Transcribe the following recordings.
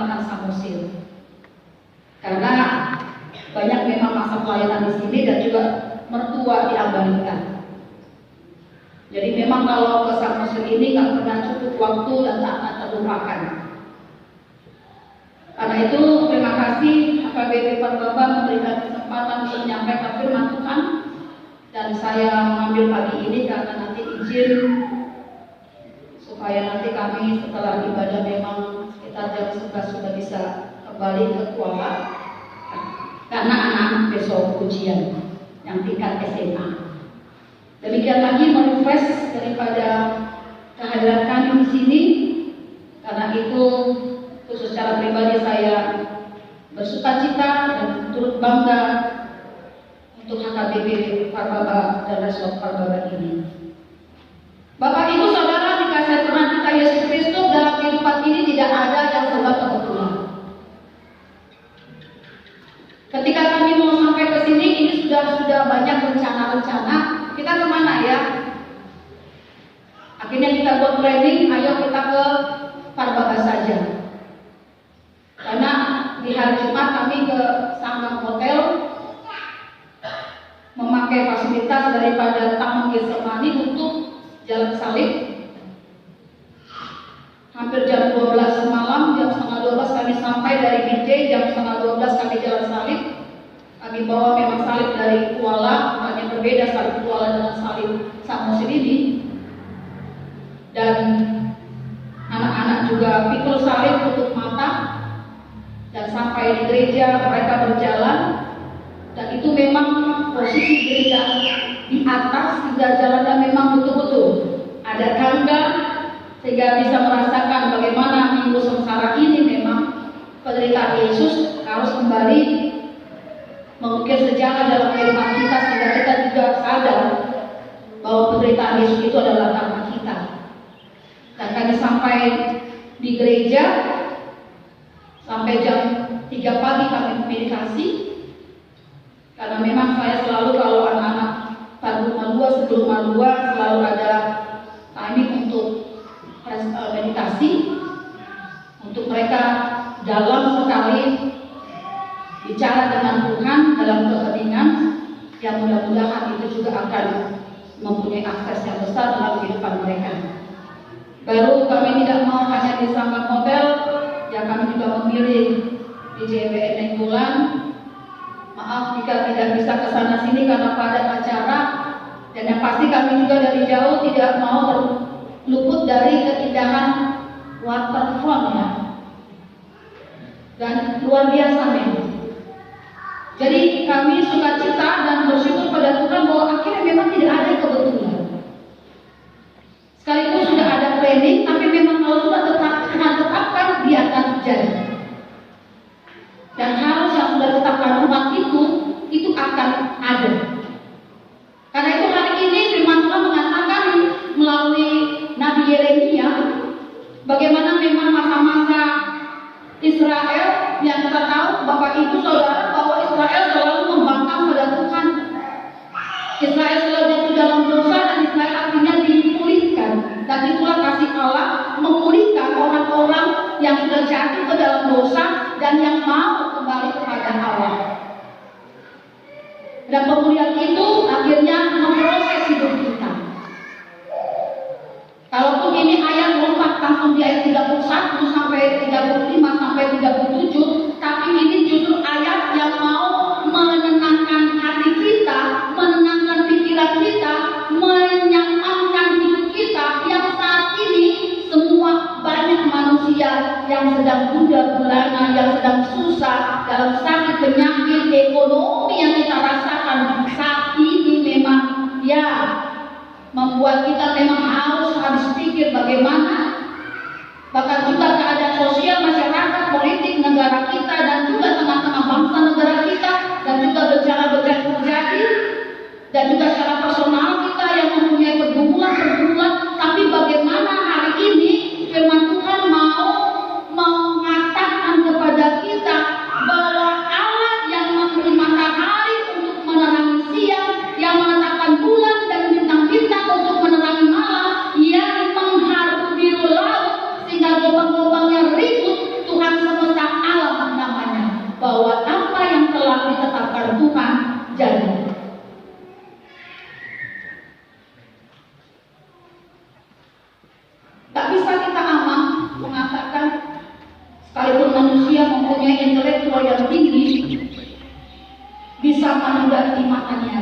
Kecamatan Samosir. Karena banyak memang masa pelayanan di sini dan juga mertua diabadikan. Jadi memang kalau ke Samosir ini nggak pernah cukup waktu dan tak akan terlupakan. Karena itu terima kasih HKBP Parbaba memberikan kesempatan untuk menyampaikan firman Tuhan, dan saya mengambil pagi ini karena nanti izin supaya nanti kami setelah ibadah memang sekitar jam 11 sudah bisa kembali ke Kuala, karena anak-anak besok ujian yang tingkat SMA. Demikian lagi merefresh daripada kehadiran kami di sini. Karena itu khusus secara pribadi saya bersukacita dan turut bangga untuk HKBP Parbaba dan Resort Parbaba ini. Bapak Ibu Saudara dikasih Tuhan kita Yesus Kristus, dalam kehidupan ini tidak ada yang serba kebetulan. Ketika kami mau sampai ke sini, ini sudah banyak rencana-rencana. Kita kemana ya? Akhirnya kita buat planning, ayo kita ke Parbaba saja. Karena di hari Jumat kami ke Sangam Hotel memakai fasilitas daripada Taman Getsemani untuk jalan salib. Hampir jam 12 malam, jam setengah 12 kami sampai dari BJ, jam setengah 12 kami jalan salib. Kami bawa memang salib dari Kuala, hanya berbeda salib Kuala dengan salib Samosir ini. Dan anak-anak juga pikul salib untuk mata. Dan sampai di gereja mereka berjalan, dan itu memang posisi gereja di atas, hingga jalannya memang betul-betul ada tangga, sehingga bisa merasakan bagaimana minggu sengsara ini memang penderitaan Yesus harus kembali mengukir sejarah dalam kehidupan kita, sehingga kita juga sadar bahwa penderitaan Yesus itu adalah karena kita. Dan kami sampai di gereja sampai jam 3 pagi kami meditasi, karena memang saya selalu kalau anak-anak pagi malua sebelum malua selalu ada timing untuk meditasi, untuk mereka dalam sekali bicara dengan Tuhan dalam keheningan, yang mudah-mudahan itu juga akan mempunyai akses yang besar dalam kehidupan mereka. Baru kami tidak mau hanya di Sangam Hotel, ya kami juga memilih di JWN Nenggolan. Maaf jika tidak bisa ke sana sini karena padat acara, dan yang pasti kami juga dari jauh tidak mau terluput dari keindahan waterfront ya. Dan luar biasa memang. Jadi kami sukacita dan bersyukur pada Tuhan bahwa akhirnya memang tidak ada kebetulan. Sekalipun sudah ada planning, tapi memang kalau sudah tetapkan dia akan terjadi. Dan harus yang sudah tetapkan umat itu akan ada. Karena itu hari ini firman Tuhan mengatakan melalui Nabi Yeremia bagaimana memang masa-masa Israel yang kita tahu Bapak Ibu Saudara bahwa Israel selalu membangkang pada Tuhan. Israel selalu jatuh dalam dosa dan Israel akhirnya dipulihkan. Dan itulah kasih Allah memulihkan orang-orang yang sudah jatuh ke dalam dosa dan yang mau kembali kepada Allah. Dan pemulihan itu akhirnya memproses hidup kita. Kalaupun ini ayat lompat langsung di ayat 31 sampai 35 sampai 37, tapi ini justru ayat yang mau menenangkan hati kita, menenangkan pikiran kita, menyamankan hidup kita yang saat ini semua banyak manusia yang sedang gundah gulana, yang sedang susah dalam sakit, penyakit, ekonomi yang kita rasakan saat ini memang ya membuat kita memang harus habis pikir bagaimana. Bahkan juga keadaan sosial masyarakat, politik negara kita, dan juga tengah-tengah bangsa negara kita, dan juga bencana-bencana terjadi, dan juga secara personal kita yang mempunyai pergumulan. Tapi bagaimana hari ini firman Tuhan mau mengatakan kepada kita bahwa Allah yang memberi matahari untuk menerangi siang, yang menetapkan bulan dan bintang-bintang untuk menerangi malam, yang mengharu biru laut sehingga gelombang-gelombangnya ribut manusia mempunyai intelektual yang tinggi bisa menundai matanya.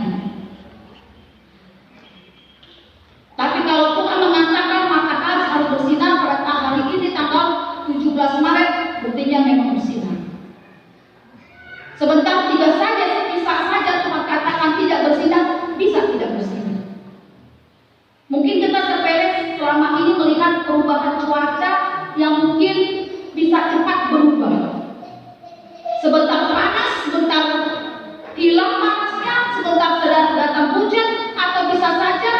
Tapi kalau Tuhan mengatakan maka harus bersinar pada hari ini tanggal 17 Maret, buktinya memang bersinar. Sebentar tidak saja, sepisah saja Tuhan katakan tidak bersinar, bisa tidak bersinar. Mungkin kita sepele selama ini melihat perubahan cuaca yang mungkin bisa cepat berubah. Sebentar panas, sebentar hilang panasnya, sebentar sedang datang hujan, atau bisa saja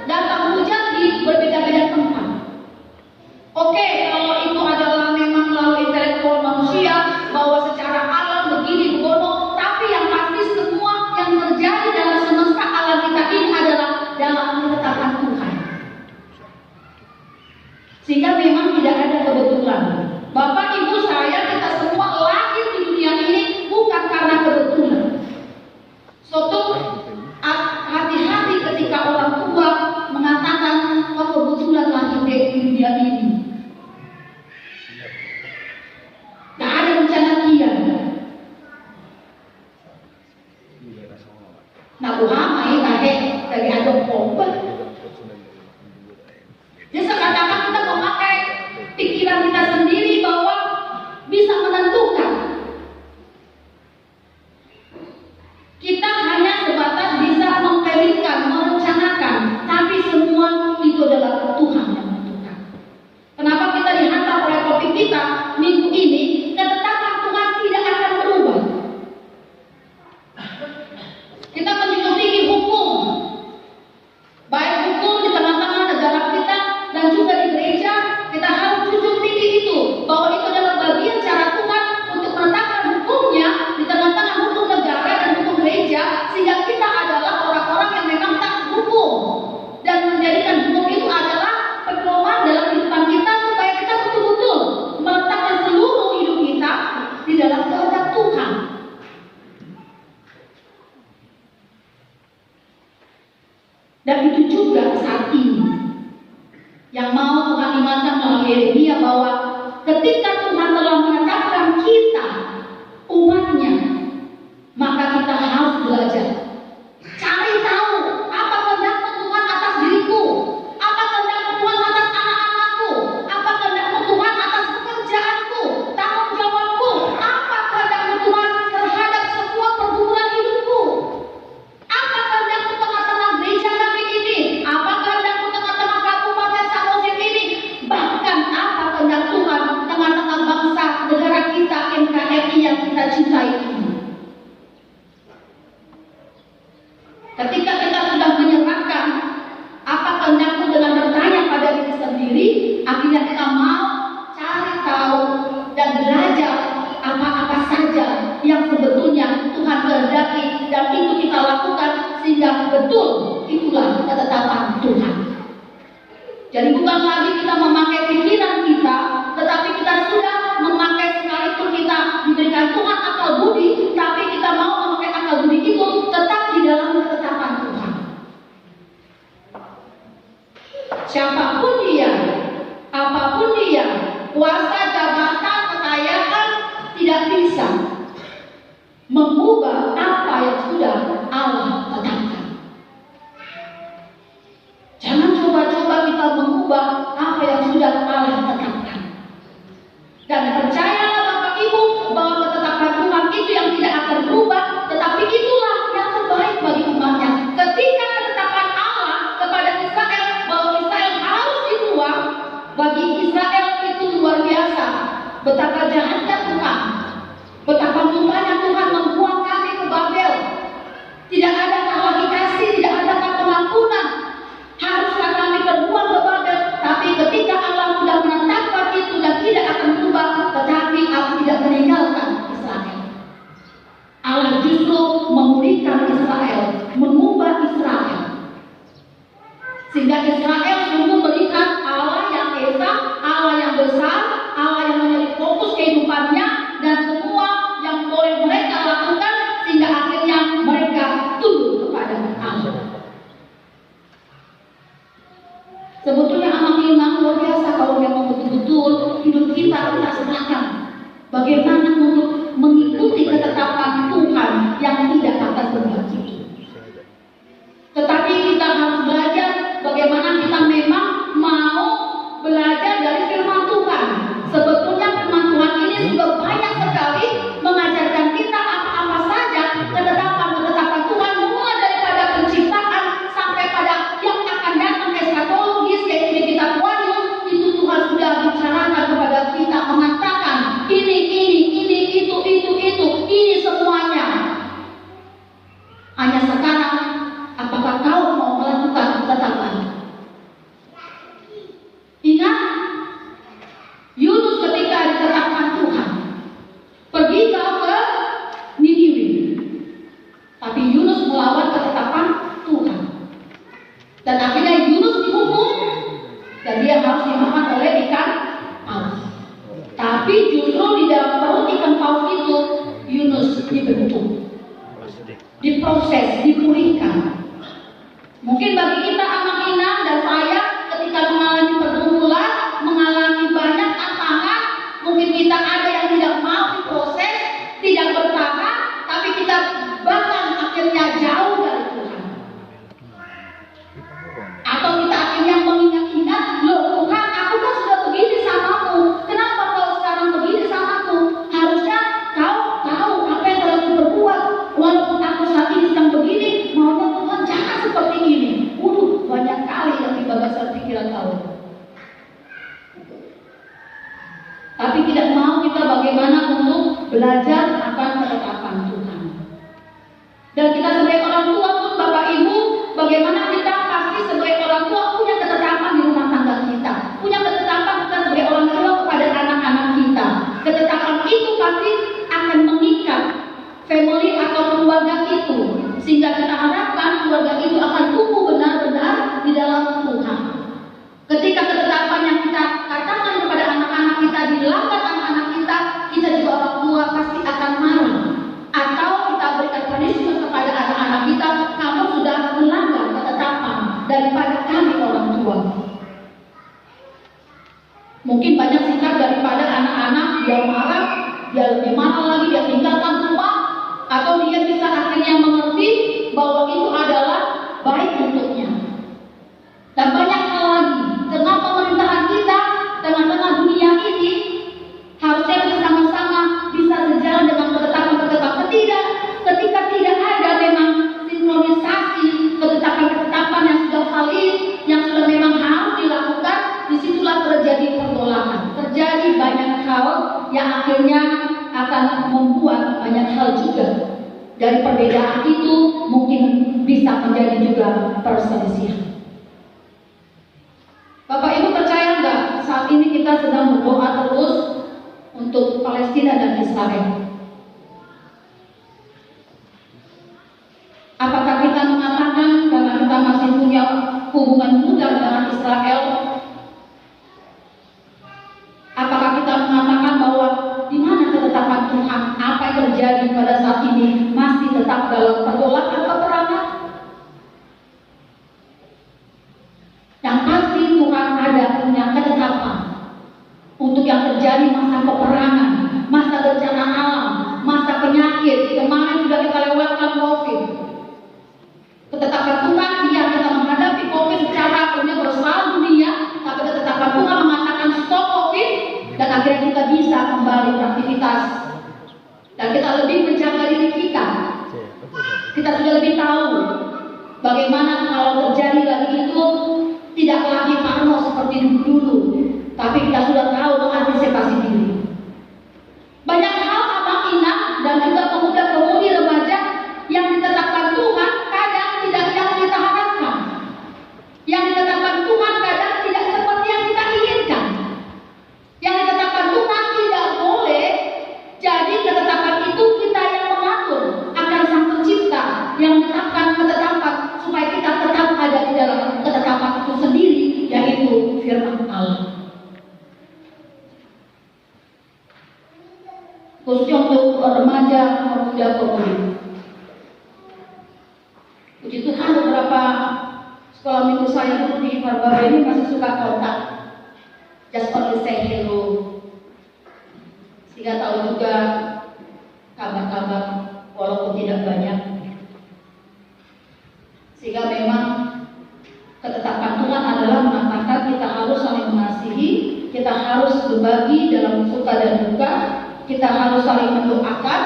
datang hujan di berbeda-beda tempat. Oke, kalau itu adalah memang melalui intelektual manusia bahwa secara alam begini begono, tapi yang pasti semua yang terjadi dalam semesta alam kita ini adalah dalam ketetapan Tuhan. Sehingga memang tidak ada kebetulan. Bapak Ibu saya, kita semua lahir di dunia ini bukan karena kebetulan. Suatu hati-hati ketika orang tua mengatakan kau kebetulan lahir di dunia ini. Gak ada rencana dia. Nah, buhamai kakek dari adong pompa. Dia seakan-akan kita memakai pikiran kita sendiri bahwa bisa menentukan. Kita hanya sebatas bisa mempredikkan, merencanakan, tapi semua itu adalah Tuhan yang menentukan. Kenapa kita dihantar oleh topik kita minggu ini? Ketetapan Tuhan tidak akan berubah. Kita menjunjung tinggi hukum, baik hukum di tengah-tengah negara kita dan juga di gereja. Kita harus junjung tinggi itu, bahwa itu adalah bagian cara Tuhan untuk menetapkan hukumnya di tengah-tengah hukum negara dan hukum gereja, sehingga kita adalah orang-orang yang memang taat hukum dan menjadikan hukum itu adalah pedoman dalam kehidupan kita, supaya kita betul-betul meletakkan seluruh hidup kita di dalam kehendak Tuhan. Dan itu juga saat ini yang mau Tuhan ingatkan melalui Yeremia, bahwa ketika Tuhan telah menetapkan kita umatnya, maka kita harus belajar cari tahu apa kehendak Tuhan atas diriku, apa kehendak Tuhan atas anak-anakku, apa kehendak Tuhan atas pekerjaanku, tanggung jawabku, apa kehendak Tuhan terhadap semua pergumulan hidupku, apa kehendak tengah-tengah gereja kami ini, apa kehendak tengah-tengah kabupaten Samosir ini, bahkan apa kehendak Tuhan tengah-tengah bangsa negara kita NKRI yang kita cintai ini. Ketika kita sudah menyerahkan apa kehendakmu dengan bertanya pada diri sendiri, akhirnya kita mau cari tahu dan belajar apa-apa saja yang sebetulnya Tuhan kehendaki, dan itu kita lakukan sehingga betul itulah ketetapan Tuhan. Jadi bukan lagi kita memakai pikiran kita, tetapi kita sudah memakai, sekalipun kita diberikan Tuhan akal budi, tapi kita mau memakai akal budi itu tetap di dalam ketetapan Tuhan. Siapapun dia, apapun dia, kuasa, jabatan, kekayaan tidak bisa mengubah apa yang sudah Allah tetapkan. Jangan coba-coba kita mengubah apa yang sudah Allah tetapkan. Dan percayalah Bapak Ibu bahwa ketetapan Tuhan itu yang tidak akan berubah, tetapi itulah yang terbaik bagi umatnya. Ketika ketetapan Allah kepada Israel bahwa Israel harus dibuang, bagi Israel itu luar biasa. Betapa jahatnya Tuhan, betapa murahnya Tuhan membuang kami ke Babel. Tidak ada lagi kasih, tidak ada pengampunan. Haruslah kami terbuang ke Babel, tapi ketika Allah sudah menetapkan itu dan tidak akan berubah, tetapi Allah tidak meninggalkan Israel. Allah justru memulihkan Israel, mengubah Israel, sehingga Israel sungguh melihat Allah yang esa, Allah yang besar, Allah yang menjadi fokus kehidupannya, dan semua yang boleh mereka lakukan, sehingga akhirnya mereka tunduk kepada Allah. Sebetulnya amat memang luar biasa kalau memang betul-betul hidup kita serahkan Bagaimana untuk mengikuti ketetapan Tuhan yang tidak akan berbagi. Tetapi kita harus belajar bagaimana kita memang mau belajar dari firman Tuhan. Sebetulnya firman Tuhan ini juga banyak sekali mengajarkan kita apa-apa saja ketetapan-ketetapan Tuhan, mulai daripada penciptaan sampai pada yang akan datang eskatologis, yaitu di kitab Wahyu. Itu Tuhan sudah bicarakan kepada kita, mengatakan ini, ini semuanya. Hanya sekarang, apakah kau mau melakukan ketetapan? Ingat, Yunus ketika ditetapkan Tuhan pergi ke Niniwe, tapi Yunus melawan ketetapan Tuhan, dan akhirnya Yunus dihukum dan dia harus dimakan oleh ikan paus. Tapi justru di dalam perut ikan paus itu Yunus dibentuk, diproses, dipulihkan. Mungkin bagi kita anak Ina dan saya ketika mengalami pergumulan, mengalami banyak tantangan, mungkin kita ada yang tidak mau diproses, tidak bertahan, tapi kita bahkan akhirnya jauh dari Tuhan. Atau kita akhirnya mengingat-ingat, loh Tuhan, aku kan sudah begini samamu, kenapa kau sekarang begini samaku? Harusnya kau tahu apa yang telah kuperbuat. Walaupun aku saat ini sedang begini, maunya Tuhan jangan seperti ini. Banyak kali yang dibagasan pikiran kau. Tapi tidak mau kita bagaimana untuk belajar akan ketetapan Tuhan. Dan kita sebagai orang tua pun, Bapak Ibu, bagaimana kita pasti sebagai orang tua punya ketetapan di rumah tangga kita, punya ketetapan kita sebagai orang tua kepada anak-anak kita. Ketetapan itu pasti akan mengikat family atau keluarga itu, sehingga kita harapkan keluarga itu akan tumbuh benar-benar di dalam Tuhan. Ketika ketetapan yang kita katakan kepada anak-anak kita dilanggar anak-anak kita juga orang tua pasti akan marah. Atau kita berikan punishment kepada anak-anak kita, kamu sudah melanggar ketetapan daripada kami orang tua. Mungkin banyak sikap daripada anak-anak, dia marah, dia lebih marah lagi, dia tinggalkan rumah, atau dia bisa akhirnya mengerti bahwa itu adalah baik untuknya. Dan banyak hal lagi, tengah pemerintahan kita, tengah-tengah dunia ini, harusnya bersama-sama bisa sejalan dengan ketetapan-ketetapan. Ketika tidak ada memang sinkronisasi ketetapan-ketetapan yang sudah valid, yang sudah memang harus dilakukan, disitulah terjadi pergolakan, terjadi banyak hal yang akhirnya akan membuat banyak hal juga. Dari perbedaan itu mungkin bisa menjadi juga perselisihan. Bapak Ibu percaya nggak, saat ini kita sedang berdoa terus untuk Palestina dan Israel. Apakah kita mengatakan karena kita masih punya hubungan muda dengan Israel? Apakah kita mengatakan bahwa di mana ketetapan Tuhan? Apa yang terjadi pada saat ini masih tetap dalam pergolakan peperangan? Yang pasti Tuhan ada punya ketetapan untuk yang terjadi masa peperangan, masa bencana alam, masa penyakit. Kemarin sudah kita lewatkan COVID. Ketetapan Tuhan, iya kita menghadapi COVID secara akhirnya bersalah dunia, tapi ketetapan Tuhan mengatakan stop COVID, dan akhirnya kita bisa kembali beraktivitas. Dan kita lebih menjaga diri kita. Kita sudah lebih tahu bagaimana kalau terjadi lagi itu tidak lagi parno seperti dulu, tapi kita sudah tahu mengantisipasi diri. Banyak hal abang Ina dan juga pemuda-pemudi remaja yang ditetapkan Tuhan kadang tidak yang kita harapkan. Yang ditetapkan Tuhan kadang tidak seperti yang kita inginkan. Yang ditetapkan Tuhan tidak boleh jadi ketetapan itu kita yang mengatur, akan Sang Pencipta yang menetapkan ketetapan supaya kita tetap ada di dalam ketetapan itu sendiri, yaitu firman Allah. Khususnya untuk remaja, pemuda-pemudi. Puji Tuhan, beberapa sekolah minggu saya dulu di Barbara ini masih suka kontak, just only say hello. sehingga tahu juga kabar-kabar walaupun tidak banyak. Sehingga memang ketetapan Tuhan adalah mengatakan kita harus saling mengasihi, kita harus berbagi dalam suka dan duka, kita harus saling mendoakan,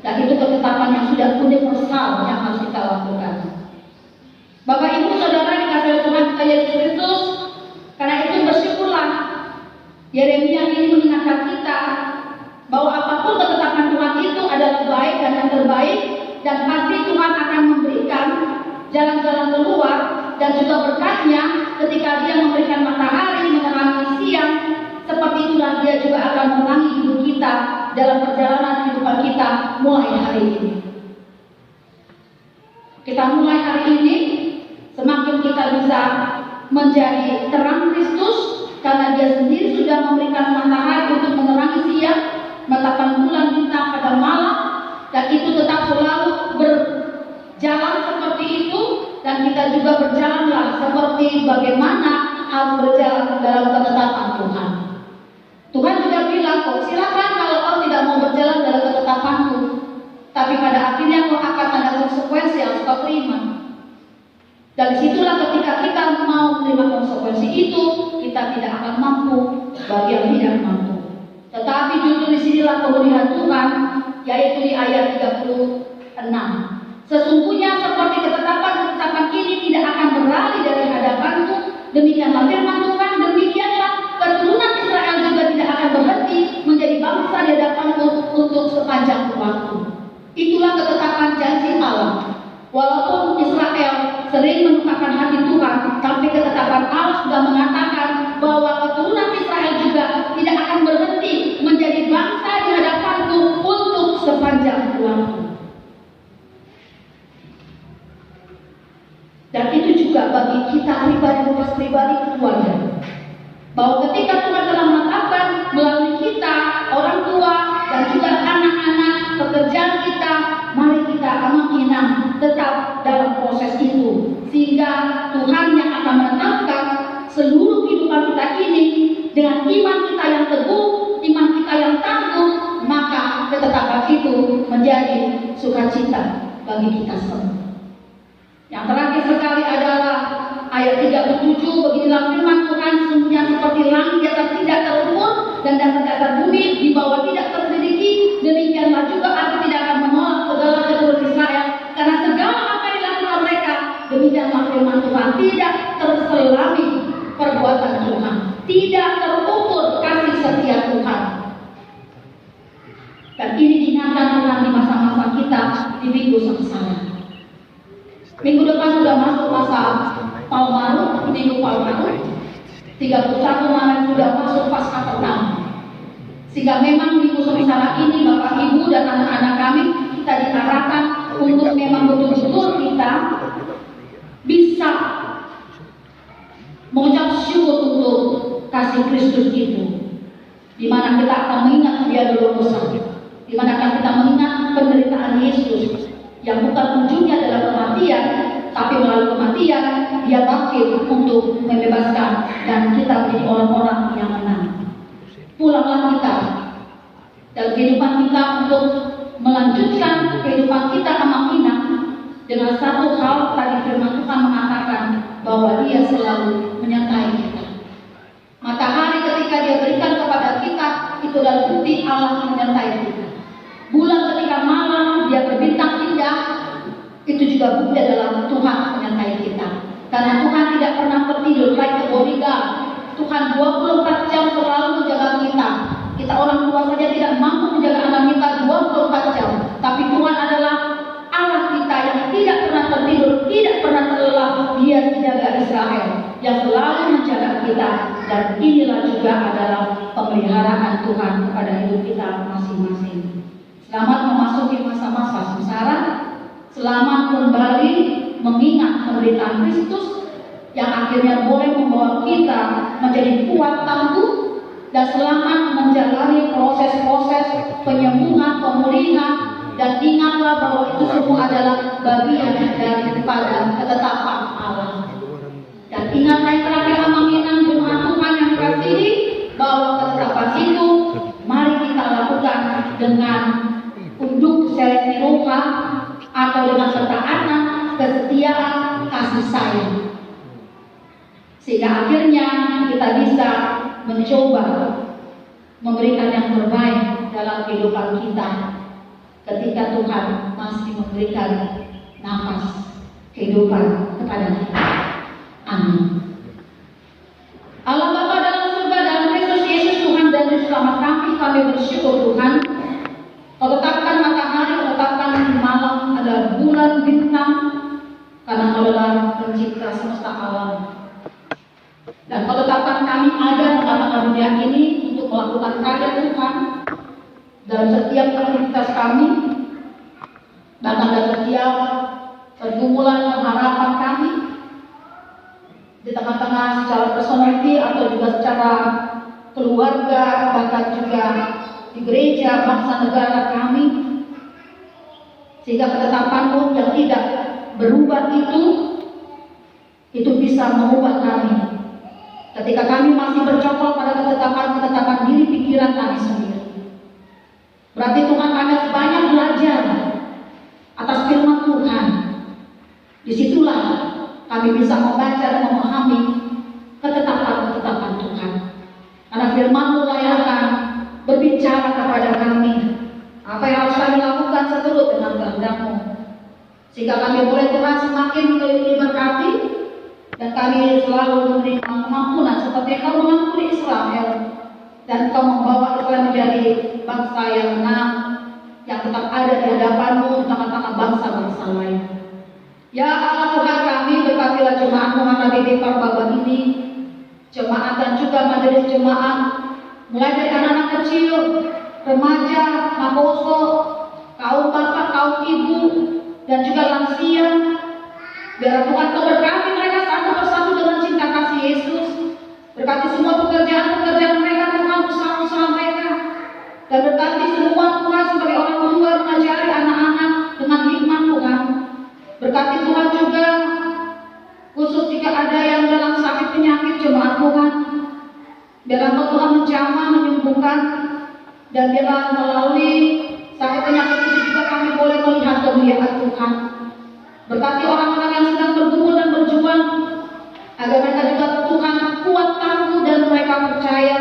dan itu ketetapan yang sudah universal yang harus kita lakukan. Bapak Ibu Saudara dikasihi Tuhan kita Yesus Kristus, karena itu bersyukurlah Yeremia ini mengingatkan kita bahwa apapun ketetapan Tuhan itu adalah baik dan yang terbaik, dan pasti Tuhan akan memberikan jalan-jalan keluar dan juga berkatnya ketika Dia memberikan matahari menerangi siang. Seperti itulah Dia juga akan menerangi hidup kita dalam perjalanan kehidupan kita mulai hari ini. Kita mulai hari ini, semakin kita bisa menjadi terang Kristus, karena Dia sendiri sudah memberikan matahari untuk menerangi siang, menetapkan bulan bintang pada malam, dan itu tetap selalu berjalan seperti itu, dan kita juga berjalanlah seperti bagaimana harus berjalan dalam ketetapan Tuhan. Tuhan juga bilang, kok silakan kalau kau tidak mau berjalan dalam ketetapanku, tapi pada akhirnya kau akan ada konsekuensi yang kau terima. Dan disitulah ketika kita mau menerima konsekuensi itu, kita tidak akan mampu bagi yang tidak mampu. Tetapi justru disinilah pemeliharaan Tuhan, yaitu di ayat 36. Sesungguhnya seperti ketetapan-ketetapan ini tidak akan berlari dari hadapanku, demikianlah firman Tuhan, demikianlah keturunan Israel juga tidak akan berhenti menjadi bangsa di hadapanku untuk sepanjang waktu. Itulah ketetapan janji Allah. Walaupun Israel sering melukakan hati Tuhan, tapi ketetapan Allah sudah mengatakan bahwa keturunan Israel juga tidak akan berhenti menjadi bangsa di hadapanku untuk sepanjang waktu. Dan itu juga bagi kita pribadi keluarga, bahwa ketika Tuhan telah menetapkan melalui kita, orang tua dan juga anak-anak, pekerjaan kita, mari kita amanah tetap dalam proses itu, sehingga Tuhan yang akan menetapkan seluruh kehidupan kita ini dengan iman kita yang teguh, iman kita yang tangguh, maka ketetapan itu menjadi sukacita bagi kita semua. Yang terakhir sekali adalah ayat 37, beginilah firman Tuhan, sesungguhnya seperti langit di atas tidak terukur dan dasar-dasar bumi di bawah tidak terselidiki, demikianlah juga aku tidak akan menolak segala keturunan Israel, karena segala apa yang dilakukan mereka, demikianlah firman Tuhan, tidak terselami perbuatan Tuhan, tidak terukur kasih setia Tuhan. Dan ini diingatkan Tuhan di masa-masa kita di minggu sengsara. Minggu depan sudah masuk masa Palmaru, minggu Palmaru, 31 Maret sudah masuk pasca pertama. Sehingga memang minggu sengsara ini Bapak Ibu dan anak-anak kami, kita diarahkan untuk memang betul-betul kita bisa mengucap syukur untuk kasih Kristus itu, di mana kita akan mengingat Dia Dolorosa, di mana akan kita mengingat penderitaan Yesus yang bukan ujungnya adalah kematian, tapi melalui kematian Dia bangkit untuk membebaskan dan kita menjadi orang-orang yang menang. Pulanglah kita dalam kehidupan kita untuk melanjutkan kehidupan kita amanah dengan satu hal, tadi firman Tuhan mengatakan bahwa Dia selalu menyertai kita. Matahari ketika Dia berikan kepada kita, itu adalah bukti Allah menyertai kita. Bulan ketika malam Dia berbintang indah, itu juga bukti adalah Tuhan menyertai kita. Karena Tuhan tidak pernah tertidur, like the bodyguard. Tuhan 24 jam selalu menjaga kita. Kita orang tua saja tidak mampu menjaga anak kita 24 jam. Tapi Tuhan adalah Allah kita yang tidak pernah tertidur, tidak pernah terlelap. Dia menjaga Israel yang selalu menjaga kita. Dan inilah juga adalah pemeliharaan Tuhan kepada hidup kita masing-masing. Selamat memasuki masa-masa sengsara, selamat kembali mengingat penderitaan Kristus yang akhirnya boleh membawa kita menjadi kuat tangguh, dan selamat menjalani proses-proses penyembuhan, pemulihan, dan ingatlah bahwa itu semua adalah bagian daripada ketetapan Allah. Dan ingatlah yang terakhir, amanah jemaat Tuhan yang dikasihi, bahwa ketetapan itu mari dengan unduk selektiruka atau dengan ketaatan, kesetiaan, kasih sayang. Sehingga akhirnya kita bisa mencoba memberikan yang terbaik dalam kehidupan kita ketika Tuhan masih memberikan nafas kehidupan kepada kita. Amin. Allah Bapa dalam surga dan Kristus Yesus Tuhan dan Juru Selamat kami bersyukur Tuhan. Kau tetapkan matahari, kau tetapkan malam adalah bulan bintang, karena Kau adalah pencipta semesta alam. Dan Kau tetapkan kami ada mendatangkan dunia ini untuk melakukan karya Tuhan dalam setiap aktivitas kami, bahkan dalam setiap pergumulan pengharapan kami di tengah-tengah secara personality atau juga secara keluarga, bahkan juga di gereja, bangsa, negara kami. Sehingga ketetapan-Mu yang tidak berubah itu bisa mengubah kami ketika kami masih bercokol pada ketetapan diri pikiran kami sendiri. Berarti Tuhan, kami harus banyak belajar atas firman Tuhan. Disitulah kami bisa membaca dan memahami ketetapan-ketetapan Tuhan. Karena firman-Mu lah yang akan berbicara kepada kami apa yang harus kami lakukan seturut dengan kehendak-Mu, sehingga kami boleh Tuhan semakin diberkati dan kami selalu memberi pengampunan seperti Kau mengampuni Israel dan Kau membawa Israel menjadi bangsa yang menang, yang tetap ada di hadapan-Mu di tengah-tengah bangsa-bangsa lain. Ya Allah Tuhan, kami berkatilah jemaat Muhammad di Parbaba ini, jemaat dan juga majelis jemaat, mulai dari anak-anak kecil, remaja, makoso, kaum bapak, kaum ibu, dan juga lansia. Biar Tuhan Kau berkati mereka satu persatu dengan cinta kasih Yesus. Berkati semua pekerjaan-pekerjaan mereka, Tuhan, usaha-usaha mereka. Dan berkati semua Tuhan sebagai orang tua mengajari anak-anak dengan hikmat Tuhan. Berkati Tuhan juga khusus jika ada yang dalam sakit penyakit jemaat Tuhan. Biar Engkau Tuhan menjamah, menyembuhkan, dan biarlah melalui sakit penyakit itu juga kami boleh melihat kemuliaan Tuhan. Berkati orang-orang yang sedang bergumul dan berjuang, agar mereka juga Tuhan kuat, tangguh, dan mereka percaya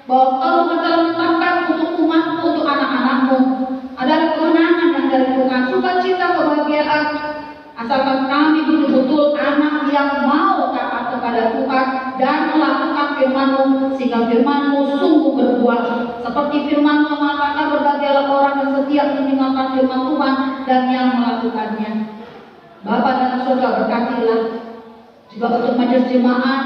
bahwa Kau Tuhan telah menetapkan untuk umat-Mu, untuk anak-anak-Mu adalah kemenangan yang dari Tuhan, sukacita, kebahagiaan. Asalkan kami betul-betul anak yang mau taat kepada Tuhan dan melakukan firman-Mu, sehingga firman-Mu sungguh berbuah. Seperti firman-Mu mengatakan, berbahagialah orang yang setia mendengarkan firman Tuhan dan yang melakukannya. Bapa dalam surga, berkatilah juga untuk majelis jemaat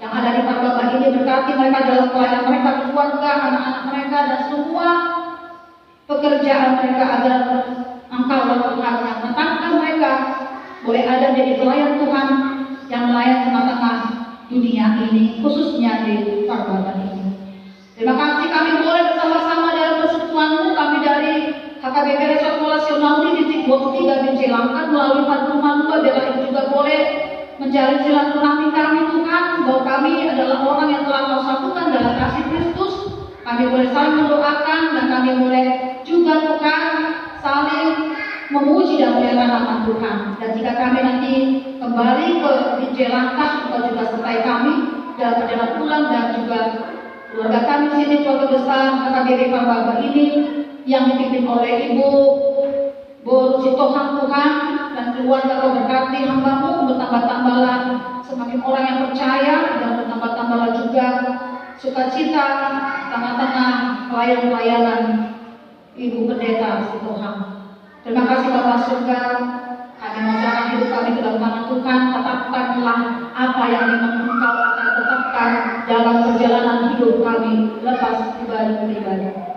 yang ada di Parbaba ini. Berkati mereka dalam pelayanan mereka, keluarga, anak-anak mereka, dan semua pekerjaan mereka, agar Engkau Tuhan yang menetapkan mereka boleh ada menjadi pelayan Tuhan yang melayan tengah-tengah dunia ini, khususnya di Parbaba ini. Terima kasih kami boleh bersama-sama dalam persekutuan-Mu. Kami dari HKBP Resort Nasional di titik 23 Binjai Langkat melalui Rumah Tua, biarlah itu juga boleh menjalin silaturahmi kami Tuhan, bahwa kami adalah orang yang telah Kau satukan dalam kasih Kristus. Kami boleh saling mendoakan dan kami boleh juga Tuhan saling memuji dan memuliakan nama Tuhan. Dan jika kami nanti kembali ke Binjai Langkat, Engkau juga sertai kami dalam perjalanan pulang, dan juga keluarga kami di sini, keluarga besar HKBP Parbaba ini yang dipimpin oleh Ibu Bu Sitohang Tuhan, dan keluarga Kau berkati hamba-Mu, bertambah-tambahlah semakin orang yang percaya, dan bertambah-tambahlah juga sukacita tengah-tengah pelayanan Ibu Pendeta Sitohang. Terima kasih Bapak surga, kami menyerahkan hidup kami ke dalam tangan Tuhan. Tetapkanlah apa yang Engkau akan tetapkan dalam perjalanan hidup kami lepas ibadah.